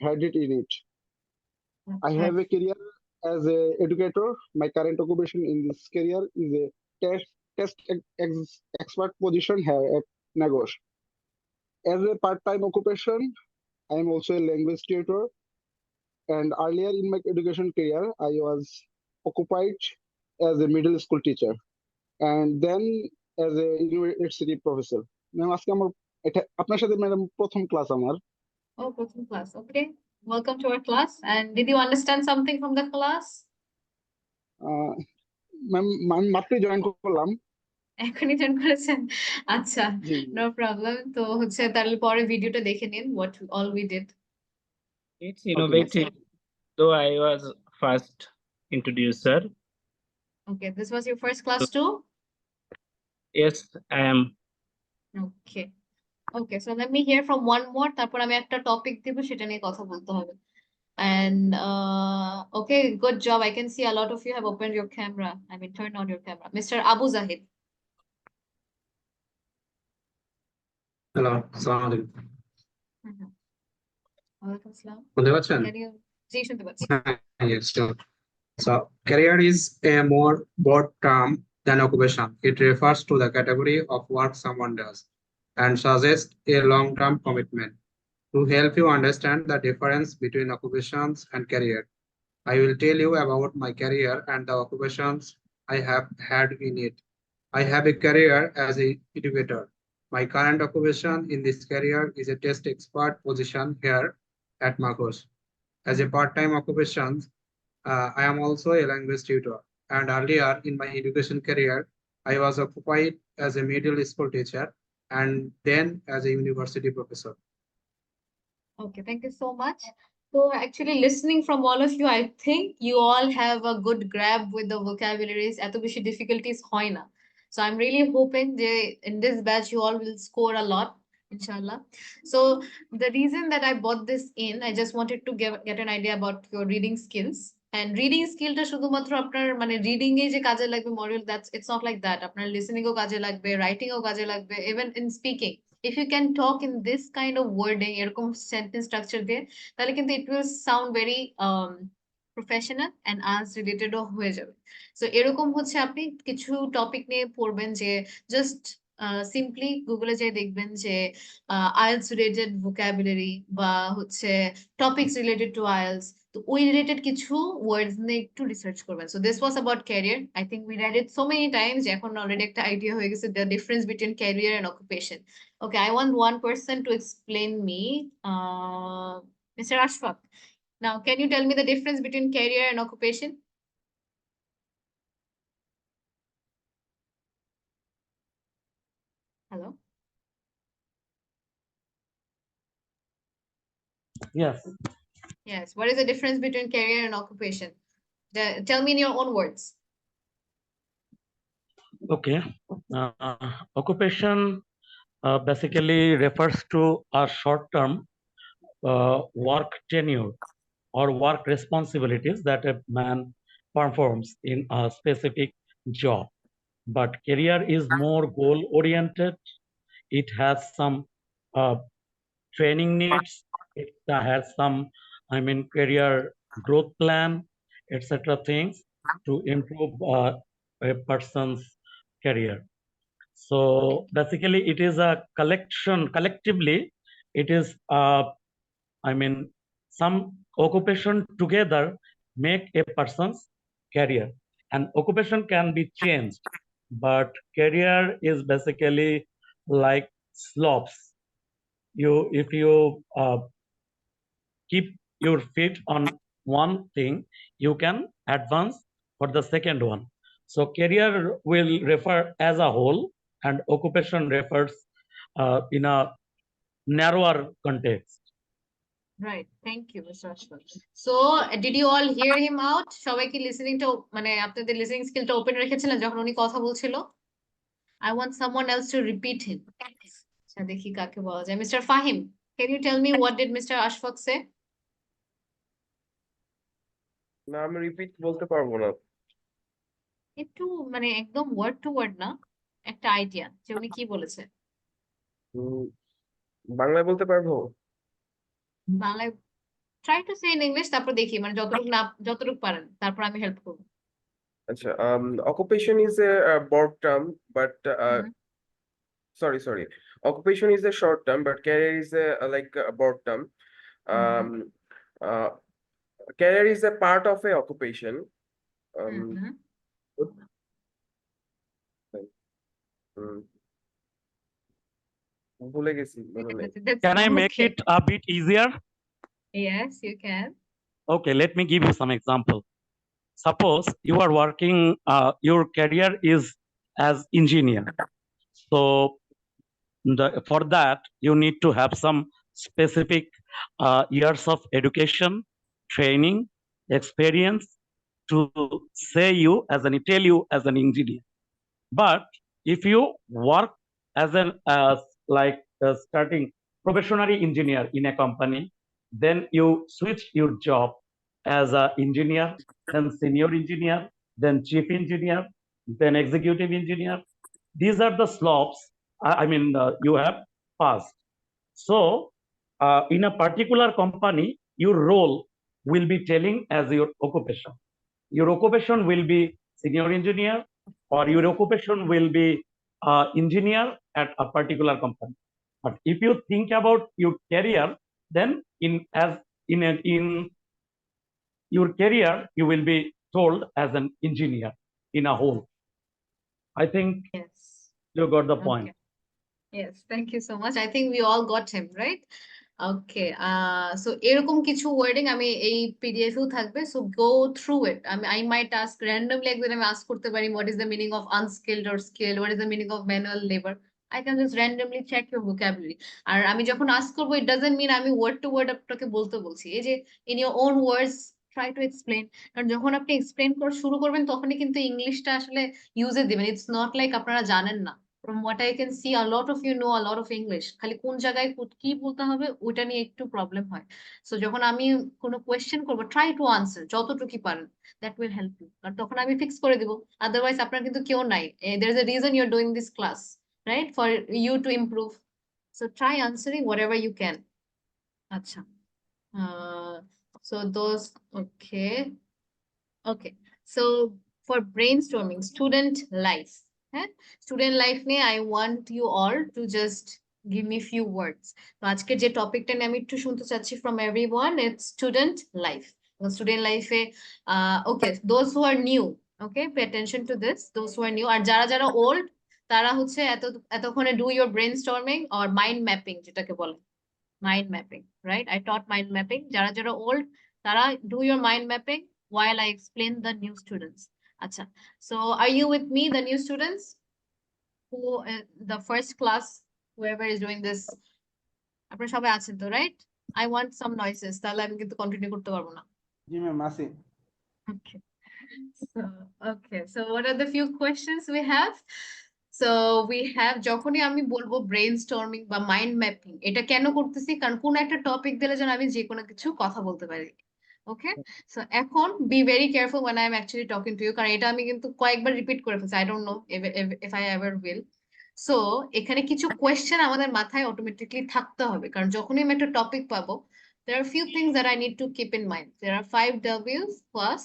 had it in it. I have a career as a educator. My current occupation in this career is a expert position here at Nagosh. As a part-time occupation, I am also a language tutor. And earlier in my education career, I was occupied as a middle school teacher and then as a university professor. Ma'am আজকে আমার এটা আপনার সাথে madam প্রথম class আমার। Oh, প্রথম class. Okay. Welcome to our class. And did you understand something from the class? Ma'am আমি মাত্রই জয়েন করলাম। এখনই জয়েন করেছেন? আচ্ছা, no problem. তো হচ্ছে তাহলে পরে ভিডিওটা দেখে নিন what all we did. It's innovative, though I was first introducer. Okay, this was your first class too? Yes, I am. Okay. Okay, so let me hear from one more. তারপর আমি একটা টপিক দিব, সেটা নিয়ে কথা বলতে হবে। And okay, good job. I can see a lot of you have opened your camera. I mean, turn on your camera. Mr. Abu Zahid. Hello, আসসালামু আলাইকুম। ওয়ালাইকুম আসসালাম। শুনতে পাচ্ছেন? Can you জি শুনতে পাচ্ছি। Yes, sure. So, career is a more broad term than occupation. It refers to the category of work someone does and suggests a long-term commitment. To help you understand the difference between occupations and career, I will tell you about my career and the occupations I have had in it. I have a career as an educator. My current occupation in this career is a test expert position here at Magos. As a part-time occupation, I am also a language tutor. And earlier in my education career, I was occupied as a middle school teacher and then as a university professor. Okay, thank you so much. So actually listening from all of you, I think you all have a good grab with the vocabularies. এত বেশি difficulties হয় না. So I'm really hoping that in this batch you all will score a lot, inshallah. So the reason that I bought this in, I just wanted to get an idea about your reading skills. And reading skill টা শুধুমাত্র আপনার মানে reading এ যে কাজে লাগবে module, it's not like that. আপনার listening ও কাজে লাগবে, writing ও কাজে লাগবে, even in speaking. If you can talk in this kind of wording, এরকম sentence structure দিয়ে, তাহলে কিন্তু it will sound very professional and as related হয়ে যাবে। সো এরকম হচ্ছে আপনি কিছু টপিক নিয়ে পড়বেন যে জাস্ট সিম্পলি গুগলে যেয়ে দেখবেন যে আইএলটিএস রিলেটেড ভোকাবুলারি বা হচ্ছে টপিকস রিলেটেড টু আইএলটিএস, তো ওই রিলেটেড কিছু ওয়ার্ডস নিয়ে একটু রিসার্চ করবেন। So this was about career. I think we read it so many times যে এখন অলরেডি একটা আইডিয়া হয়ে গেছে the difference between career and occupation. Okay, I want one person to explain me. Mr. Ashfaq. Now, can you tell me the difference between career and occupation? Hello? Yes. Yes. What is the difference between career and occupation? Tell me in your own words. Okay. Occupation basically refers to a short-term work tenure or work responsibilities that a man performs in a specific job. But career is more goal-oriented. It has some training needs. It has some, career growth plan, etc. things to improve a person's career. So basically, it is a collectively, it is some occupation together make a person's career. And occupation can be changed, but career is basically like slopes. If you keep your feet on one thing, you can advance for the second one. So career will refer as a whole, and occupation refers in a narrower context. Right. Thank you, Mr. Ashfaq. So, did you all hear him out? সবাই কি listening টা মানে আপনাদের listening skill টা open রেখেছিলেন যখন উনি কথা বলছিল? I want someone else to repeat him. আচ্ছা দেখি কাকে বলা যায়। Mr. Fahim, can you tell me what did Mr. Ashfaq say? না, আমি রিপিট বলতে পারবো না। একটু মানে একদম ওয়ার্ড টু ওয়ার্ড না, একটা আইডিয়া যে উনি কি বলেছে। বাংলায় বলতে পারবো? বাংলায় try to say in English, তারপর দেখি মানে যতটুকু পারেন, তারপর আমি হেল্প করব। আচ্ছা, occupation is a broad term, but sorry. Occupation is a short term, but career is like a broad term. Career is a part of a occupation. ভুলে গেছি মনে নেই। Can I make it a bit easier? Yes, you can. Okay, let me give you some example. Suppose you are working, your career is as engineer. So for that, you need to have some specific years of education, training, experience to tell you as an engineer. But if you work as starting professional engineer in a company, then you switch your job as an engineer, then senior engineer, then chief engineer, then executive engineer. These are the slopes you have passed. So in a particular company, your role will be telling as your occupation. Your occupation will be senior engineer, or your occupation will be engineer at a particular company. But if you think about your career, then in your career, you will be told as an engineer in a whole. I think yes, you got the point. Okay. Yes, thank you so much. I think we all got him, right? Okay, so এরকম কিছু wording আমি এই PDF এও থাকবে, so go through it. I might ask randomly, একদিন আমি ask করতে পারি what is the meaning of unskilled or skilled, what is the meaning of manual labor. I can just randomly check your vocabulary. আর আমি যখন ask করবো, it doesn't mean আমি word to word আপনাকে বলতে বলছি। এই যে in your own words try to explain, কারণ যখন আপনি explain করা শুরু করবেন তখনই কিন্তু ইংলিশটা আসলে ইউজে দিবেন। It's not like আপনারা জানেন না। From what I can see, a lot of you know a lot of English. খালি কোন জায়গায় কি বলতে হবে ওটা নিয়ে একটু প্রবলেম হয়। সো যখন আমি কোনো কোয়েশ্চেন করবো, ট্রাই টু আনসার যতটুকু পারেন, দ্যাট উইল হেল্প ইউ। কারণ তখন আমি ফিক্স করে দিব, আদারওয়াইজ আপনার কিন্তু কেউ নাই। there is a reason you're doing this class, right? For you to improve. So try answering whatever you can. Acha. So those, okay. Okay. So for brainstorming, student life. Student life ne I want you all to just give me few words. তো আজকে যে টপিকটা নিয়ে আমি একটু শুনতে চাচ্ছি from everyone, it's student life. Student life A okay, those who are new, okay, pay attention to this. Those who are new, আর যারা যারা old তারা হচ্ছে এতক্ষণে do your brainstorming or mind mapping যেটাকে বলে, mind mapping, right? I taught mind mapping. যারা যারা old তারা do your mind mapping while I explain the new students. Acha. So are you with me, the new students? Who the first class, whoever is doing this, আপনারা সবাই আছেন তো, right? I want some noises, তাহলে আমি কিন্তু continue করতে পারবো না। জি ম্যাম আছি। Okay. So, okay. So what are the few questions we have? So we have, যখনই আমি বলবো brainstorming বা mind mapping, এটা কেন করতেছি? কারণ কোন একটা টপিক দিলে যেন আমি যে কোনো কিছু কথা বলতে পারি। Okay, so এখন be very careful when I am actually talking to you, কারণ এটা আমি কিন্তু কয়েকবার রিপিট করে ফেলছি। I don't know if I ever will. So এখানে কিছু কোয়েশ্চেন আমাদের মাথায় অটোমেটিকলি থাকতে হবে, কারণ যখনই আমি একটা টপিক পাবো, there are few things that I need to keep in mind. There are 5 W's plus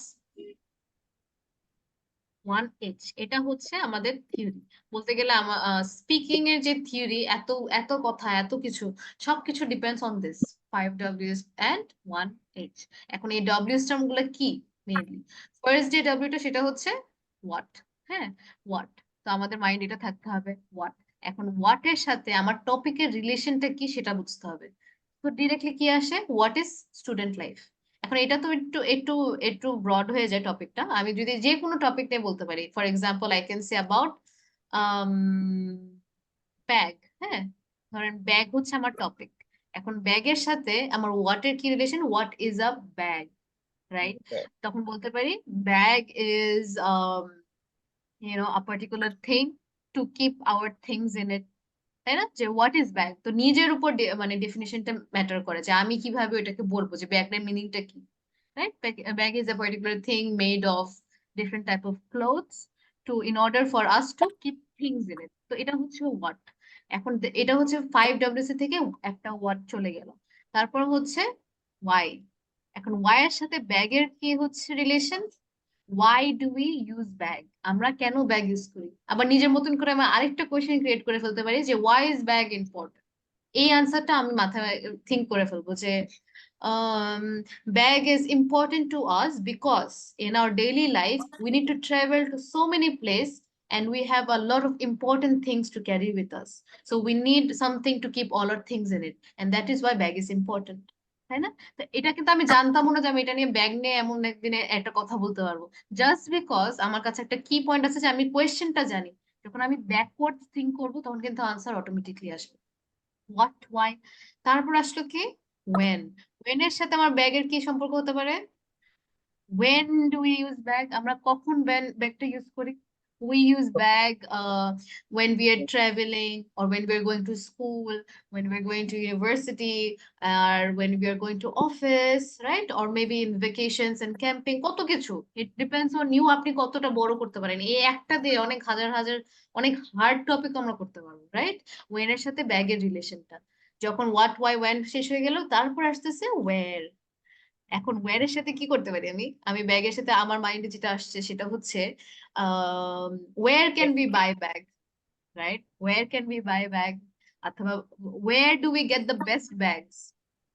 1 H. এটা হচ্ছে আমাদের থিওরি। বলতে গেলে আমার স্পিকিং এর যে থিওরি, এত এত কথা, এত কিছু, সবকিছু depends on this 5 W's and 1 H. এখন এই W's টার্ম গুলো কি মেইনলি? ফার্স্ট যে Wটা সেটা হচ্ছে হোয়াট। হ্যাঁ, হোয়াট। তো আমাদের মাইন্ড এটা থাকতে হবে হোয়াট। এখন হোয়াট এর সাথে আমার টপিকের রিলেশনটা কি সেটা বুঝতে হবে। তো ডিরেক্টলি কি আসে? What is student life. এখন এটা তো একটু একটু একটু ব্রড হয়ে যায় টপিকটা। আমি যদি যে কোনো টপিক নিয়ে বলতে পারি, for example I can say about bag. হ্যাঁ, ধরেন ব্যাগ হচ্ছে আমার টপিক। এখন ব্যাগের সাথে আমার হোয়াটের কি relation? What is a bag, right? তখন বলতে পারি bag is a particular thing to keep our things in it, তাই না? যে হোয়াট ইজ ব্যাগ, তো নিজের উপর মানে ডেফিনিশনটা ম্যাটার করে যে আমি কিভাবে ওটাকে বলবো যে ব্যাগের মিনিংটা কি, right? Bag is a particular thing made of different type of clothes in order for us to keep things in it. তো এটা হচ্ছে what. এখন এটা হচ্ছে 5 W's থেকে একটা what চলে গেল। তারপর হচ্ছে why. এখন why এর সাথে ব্যাগের কি হচ্ছে relation? Why do we use bag? আমরা কেন ব্যাগ ইউজ করি? আবার নিজের মতন করে আমি আরেকটা কোয়েশ্চেন ক্রিয়েট করে ফেলতে পারি যে why is bag important? এই আনসারটা আমি মাথায় থিঙ্ক করে ফেলবো যে bag is important to us because in our daily life we need to travel to so many places and we have a lot of important things to carry with us. So we need something to keep all our things in it, and that is why bag is important. তাই না? তো এটা কিন্তু আমি জানতাম না যে আমি এটা নিয়ে ব্যাগ নিয়ে এমন একদিনে একটা কথা বলতে পারবো, জাস্ট বিকজ আমার কাছে একটা কি পয়েন্ট আছে যে আমি কোয়েশ্চেনটা জানি। যখন আমি ব্যাকওয়ার্ড থিঙ্ক করবো তখন কিন্তু আনসার অটোমেটিকলি আসবে। হোয়াট, ওয়াই, তারপর আসলো কি ওয়েন। ওয়েন এর সাথে আমার ব্যাগের কি সম্পর্ক হতে পারে? when do we use bag? আমরা কখন ব্যাগটা ইউজ করি? we use bag when we are traveling or when we are going to school, when we are going to university, or when we are going to office, right? Or maybe in vacations and camping, কত কিছু, it depends on you আপনি কতটা বড় করতে পারেন। এই একটা দিয়ে অনেক হাজার হাজার অনেক হার্ড টপিক আমরা করতে পারবো, রাইট? when এর সাথে ব্যাগের রিলেশনটা যখন what, why, when শেষ হয়ে গেল, তারপর আসতেছে where। এখন ওয়্যার এর সাথে কি করতে পারি? আমি ব্যাগের সাথে আমার মাইন্ডে যেটা আসছে সেটা হচ্ছে where can be buy bag, right? Where can be buy bag, অথবা where do we get the best bags,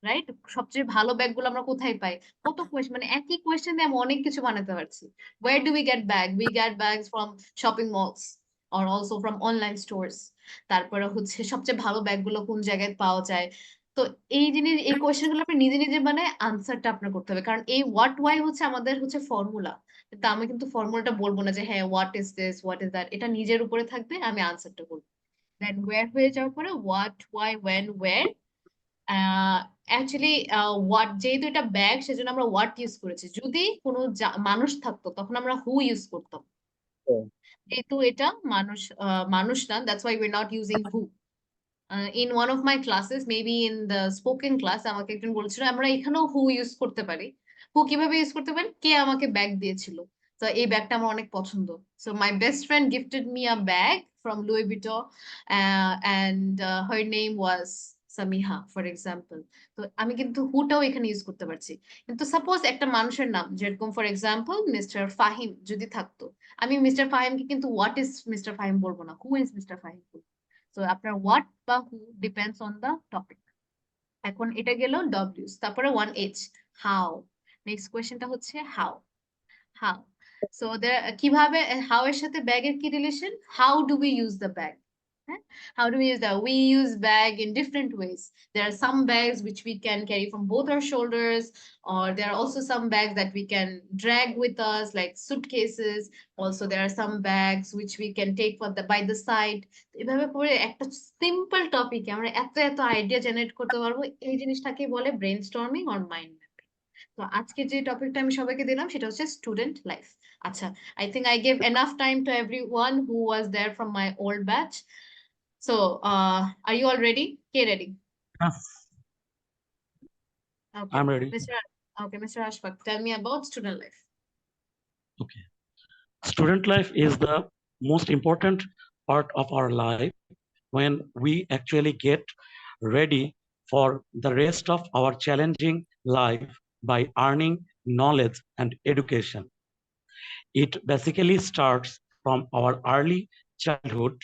right? সবচেয়ে ভালো ব্যাগ গুলো আমরা কোথায় পাই? কত কোয়েশ্চেন, মানে একই কোয়েশ্চেন দিয়ে আমি অনেক কিছু বানাতে পারছি। Wire do we gate bag? We get bags from shopping malls or also from online stores. তারপরে হচ্ছে সবচেয়ে ভালো ব্যাগ গুলো কোন জায়গায় পাওয়া যায়। তো এই জিনিস, এই কোয়েশ্চেন গুলো আপনি নিজে নিজে মানে আনসারটা আপনার করতে হবে, কারণ এই হোয়াট, ওয়াই হচ্ছে আমাদের হচ্ছে ফর্মুলা। তো আমি কিন্তু ফর্মুলাটা বলবো না যে হ্যাঁ what is this, what is that, এটা নিজের উপরে থাকবে, আমি আনসারটা করবো। Then where হয়ে যাওয়ার পরে what, why, when, where. Actually what যেহেতু এটা ব্যাগ সেজন্য আমরা what ইউজ করেছি। যদি কোনো মানুষ থাকতো তখন আমরা who ইউজ করতাম। যেহেতু এটা মানুষ না, that's why we're not using who. In one of my classes, maybe in the spoken class, আমাকে একজন বলেছিল আমরা এখানেও who ইউজ করতে পারি। who কিভাবে ইউজ করতে পারি? কে আমাকে ব্যাগ দিয়েছিল। তো এই ব্যাগটা আমার অনেক পছন্দ। So my best friend gifted me a bag from Louis Vuitton, and her name was Samiha, for example. তো আমি কিন্তু হুটাও এখানে ইউজ করতে পারছি। কিন্তু সাপোজ একটা মানুষের নাম, যেরকম ফর এক্সাম্পল মিস্টার ফাহিম যদি থাকতো, আমি মিস্টার ফাহিমকে কিন্তু হোয়াট ইজ মিস্টার ফাহিম বলবো না, হু ইজ মিস্টার ফাহিম বলবো। সো আপনার হোয়াট বা হু ডিপেন্ডস অন দ্য টপিক। এখন এটা গেল ডব্লিউস, তারপরে 1H হাউ। নেক্সট কোয়েশ্চেনটা হচ্ছে হাউ। হাউ সো কিভাবে হাউ এর সাথে ব্যাগের কি relation? How do we use the bag? How do we use that? We use bag in different ways. There are some bags which we can carry from both our shoulders, or there are also some bags that we can drag with us, like suitcases. Also, there are some bags which we can take by the side. এভাবে করে একটা simple টপিকে আমরা এত এত idea generate করতে পারবো। এই জিনিসটাকে বলে ব্রেইনস্টর্মিং অর মাইন্ড ম্যাপিং। তো আজকে যে টপিকটা আমি সবাইকে দিলাম সেটা হচ্ছে স্টুডেন্ট লাইফ। আচ্ছা, I think I gave enough time to everyone who was there from my old batch. So, are you all ready? Okay, ready. Yes, Okay. I'm ready. Mr. Ashfaq, tell me about student life. Okay. Student life is the most important part of our life when we actually get ready for the rest of our challenging life by earning knowledge and education. It basically starts from our early childhood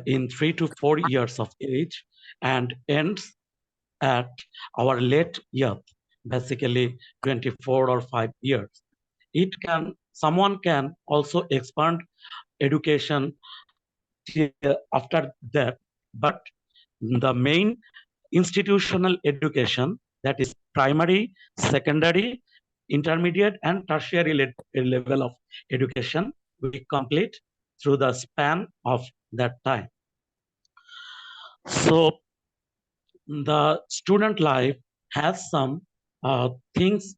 in 3 to 4 years of age and ends at our late youth, basically 24 or 5 years. Someone can also expand education after that, but the main institutional education, that is primary, secondary, intermediate, and tertiary level of education, we complete through the span of that time. So the student life has some things,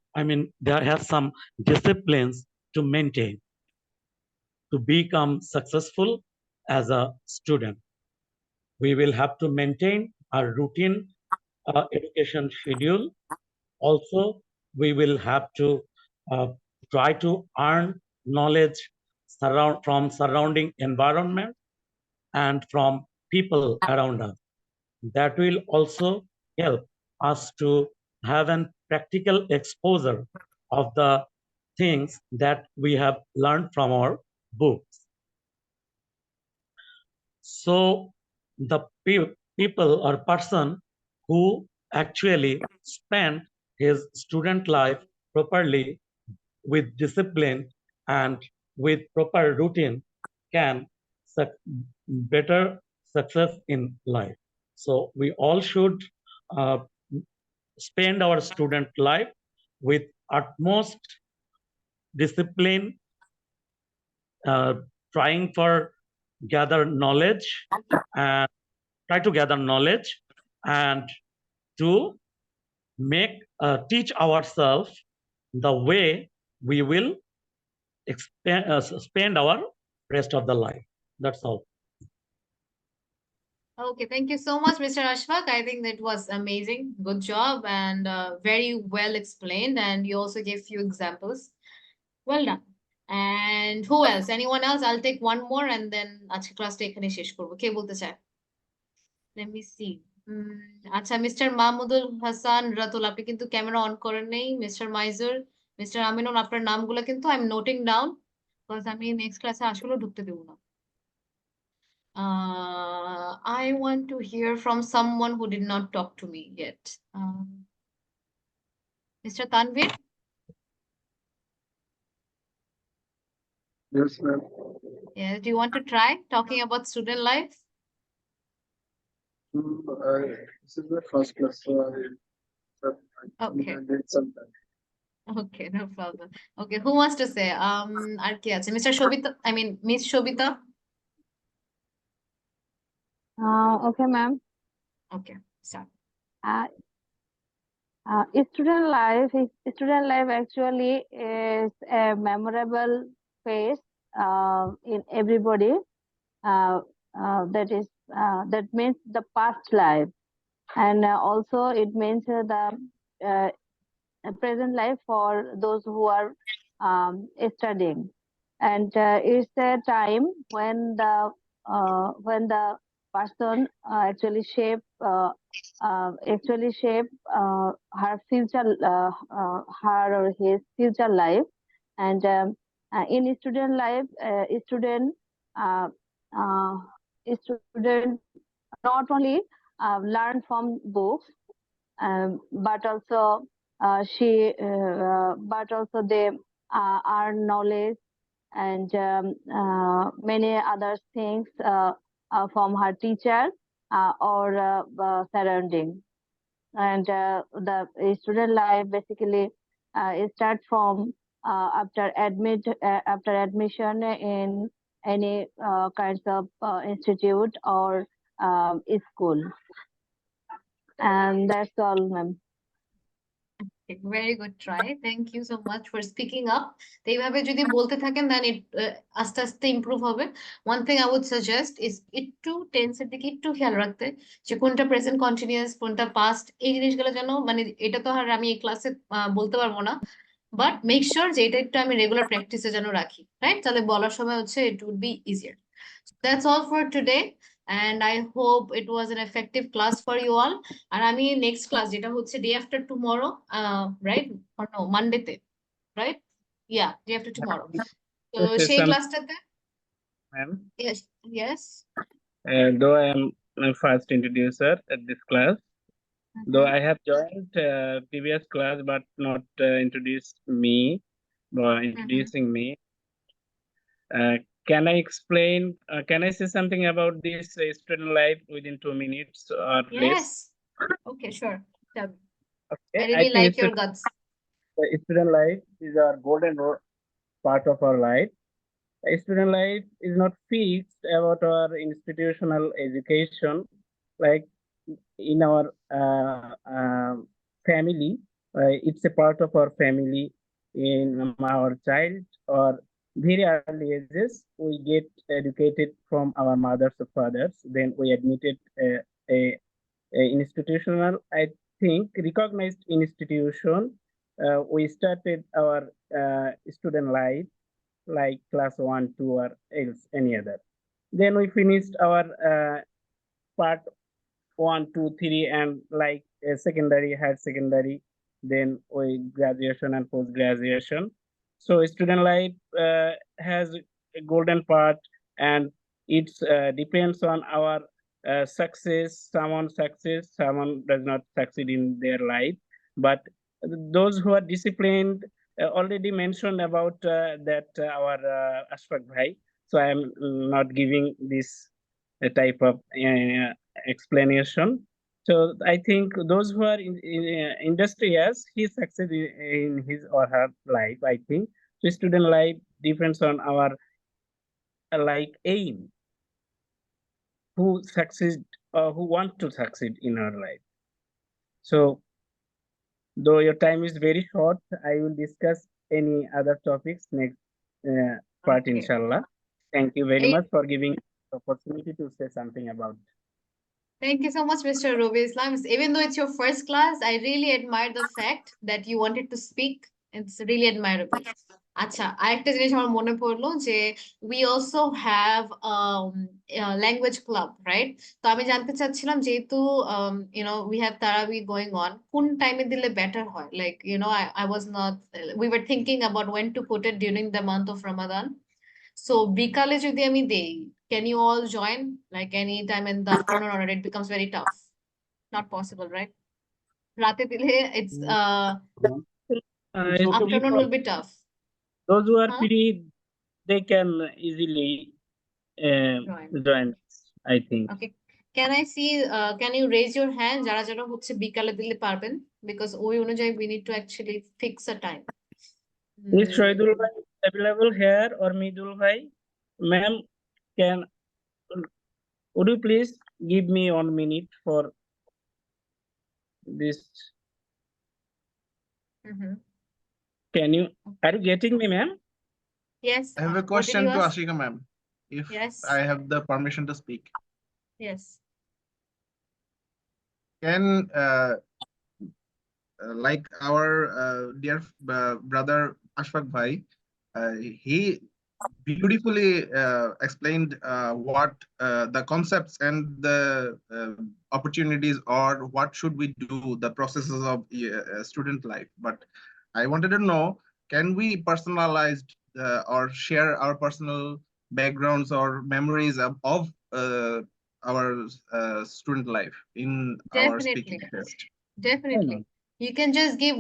there has some disciplines to maintain to become successful as a student. We will have to maintain a routine education schedule. Also, we will have to try to earn knowledge from surrounding environment and from people around us. That will also help us to have a practical exposure of the things that we have learned from our books. So the people or person who actually spend his student life properly with discipline and with proper routine can better success in life. So we all should spend our student life with utmost discipline, trying to gather knowledge and to teach ourselves the way we will spend our rest of the life. That's all. Okay, thank you so much, Mr. Ashfaq. I think that was amazing. Good job, and very well explained. And you also gave few examples. Well done. And who else? Anyone else? I'll take one more and then আজকে ক্লাসটা এখানে শেষ করব। কে বলতে চায়? Let me see. আচ্ছা, mister Mahmudul Hasan Ratul, আপনি কিন্তু ক্যামেরা অন করেন নেই। মিস্টার মাইজুর, মিস্টার আমিনুল, আপনার নামগুলো কিন্তু I am noting down, because আমি নেক্সট ক্লাসে আসলে ঢুকতে দেব না। I want to hear from someone who did not talk to me yet. Mr. Tanvir? Yes, ma'am. Yeah, do you want to try talking about student life? This is my first class, so Okay. I need some time. Okay, no problem. Okay, who wants to say? আর কি আছে? Mr. Shobita, I mean, Miss Shobita? Okay, ma'am. Okay, start. Student life actually is a memorable phase in everybody. That means the past life, and also it means the present life for those who are studying. And it's a time when the person actually shape her future, her or his future life. And in student life, uh, uh, student not only learn from books, but also they earn knowledge and many other things from her teacher or surrounding. And the student life basically it starts from after admission in any kinds of institute or school. And that's all, ma'am. Very good try. Thank you so much for speaking up. তো এইভাবে যদি বলতে থাকেন then it আস্তে আস্তে improve হবে. One thing I would suggest is একটু টেন্সের দিকে একটু খেয়াল রাখতে, যে কোনটা প্রেজেন্ট কন্টিনিউয়াস কোনটা পাস্ট, এই জিনিসগুলো যেন মানে এটা তো আর আমি এই ক্লাসে বলতে পারবো না, বাট মেক শিওর যে এটা একটু আমি রেগুলার প্র্যাকটিসে যেন রাখি, রাইট? তাহলে বলার সময় হচ্ছে it would be easier. So that's all for today. And I hope it was an effective class for you all. আর আমি নেক্সট ক্লাস যেটা হচ্ছে day after tomorrow, right, or no, মানডেতে, right? Yeah, day after tomorrow. তো সেই ক্লাসটাতে, Ma'am, yes, yes. though I am my first introducer at this class, though I have joined previous class but not introduced me, introducing me. Can I explain? Can I say something about this student life within 2 minutes or less? Yes. Okay, sure. Tell me. Okay, I really like your student, guts. student life is our golden part of our life. Student life is not fixed about our institutional education, like in our family. It's a part of our family. In our child or very early ages, we get educated from our mothers or fathers. Then we admitted a institutional, I think, recognized institution. We started our student life like class 1, 2, or else any other. Then we finished our part 1, 2, 3, and like secondary, higher secondary, then we graduation and post graduation. So student life has a golden part, and it depends on our success. Someone success, someone does not succeed in their life, but those who are disciplined already mentioned about that our Ashfaq Bhai. So I am not giving this type of explanation. So I think those who are industrious, he succeeded in his or her life, I think. So student life depends on our like aim, who succeed or who want to succeed in our life. So though your time is very short, I will discuss any other topics next part, Okay. inshallah. Thank you very Hey. much for giving the opportunity to say something about. Thank you so much, Mr. Robi Islam. Even though it's your first class, I really admire the fact that you wanted to speak. It's really admirable. আচ্ছা, আরেকটা জিনিস আমার মনে পড়লো যে we also have language club, right? তো আমি জানতে চাচ্ছিলাম যেহেতু we have Tarawih going on, কোন টাইমে দিলে better হয়? Like, I was not, we were thinking about when to put it during the month of Ramadan. So বিকালে যদি আমি দেই, can you all join like any time in the afternoon, or it becomes very tough? Not possible, right? রাতে দিলে it's It's okay afternoon for will be tough. those who are Huh? free, they can easily join, I think. Okay. Can I see, can you raise your hand যারা যারা হচ্ছে বিকালে দিলে পারবেন? Because ওই অনুযায়ী we need to actually fix a time. Is Shoidul Bhai available here or Midul Bhai? Ma'am, would you please give me 1 minute for this. Mhm. Are you getting me, ma'am? Yes. I have a What did question you to ask? Ashika ma'am, if Yes. I have the permission to speak. Yes. Can like our dear brother Ashfaq Bhai, he beautifully explained what the concepts and the opportunities or what should we do, the processes of student life. But I wanted to know, can we personalize or share our personal backgrounds or memories of our student life in our speaking Definitely. test? Definitely. You can just give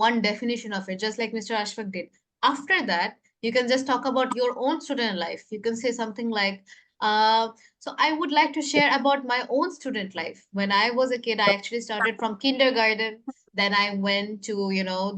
one definition of it, just like Mr. Ashfaq did. After that, you can just talk about your own student life. You can say something like, so I would like to share about my own student life. When I was a kid, I actually started from kindergarten. Then I went to,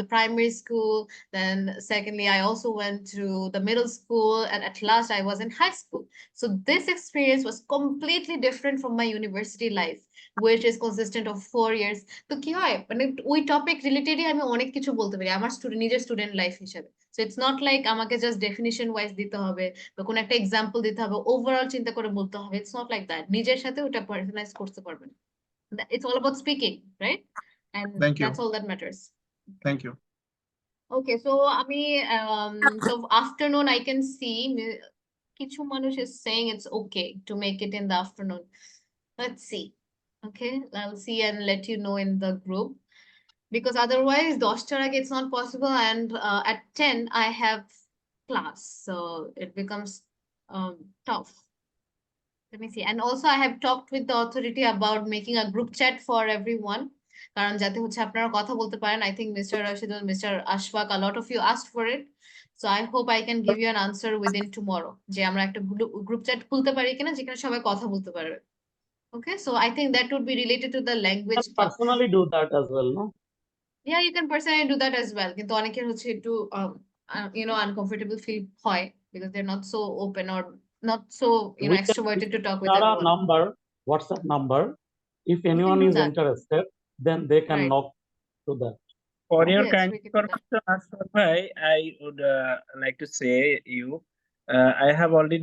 the primary school. Then secondly, I also went to the middle school. And at last, I was in high school. So this experience was completely different from my university life, which is consistent of 4 years. তো কি হয় মানে ওই topic রিলেটেডই আমি অনেক কিছু বলতে পারি আমার নিজের স্টুডেন্ট লাইফ হিসেবে। সো ইটস নট লাইক আমাকে জাস্ট ডেফিনিশন ওয়াইজ দিতে হবে বা কোনো একটা এক্সাম্পল দিতে হবে, ওভারঅল চিন্তা করে বলতে হবে। It's not like that. নিজের সাথে ওটা পার্সোনালাইজ করতে পারবেন। It's all about speaking, right? And Thank you. That's all that matters. Thank you. Okay, so আমি so afternoon I can see কিছু মানুষ is saying it's okay to make it in the afternoon. Let's see. Okay, I'll see and let you know in the group, because otherwise 10টার আগে it's not possible, and at 10 I have class, so it becomes tough. Let me see. And also I have talked with the authority about making a group chat for everyone, কারণ যাতে হচ্ছে আপনারা কথা বলতে পারেন। I think Mr. Rashid and Mr. Ashfaq, a lot of you asked for it, so I hope I can give you an answer within tomorrow, যে আমরা একটা group chat খুলতে পারি কিনা যেখানে সবাই কথা বলতে পারবে। Okay, so I think that would be related to the language. Personally do that as well, no? Yeah, you can personally do that as well. কিন্তু অনেকের হচ্ছে একটু uncomfortable feel হয় because they're not so open or not so We extroverted to talk with share a everyone. number, WhatsApp number. If We can anyone do is that. interested, then they can Right. knock to that. For your Yes, kind we can do that. information, Ashfaq bhai, I would like to say you, I have already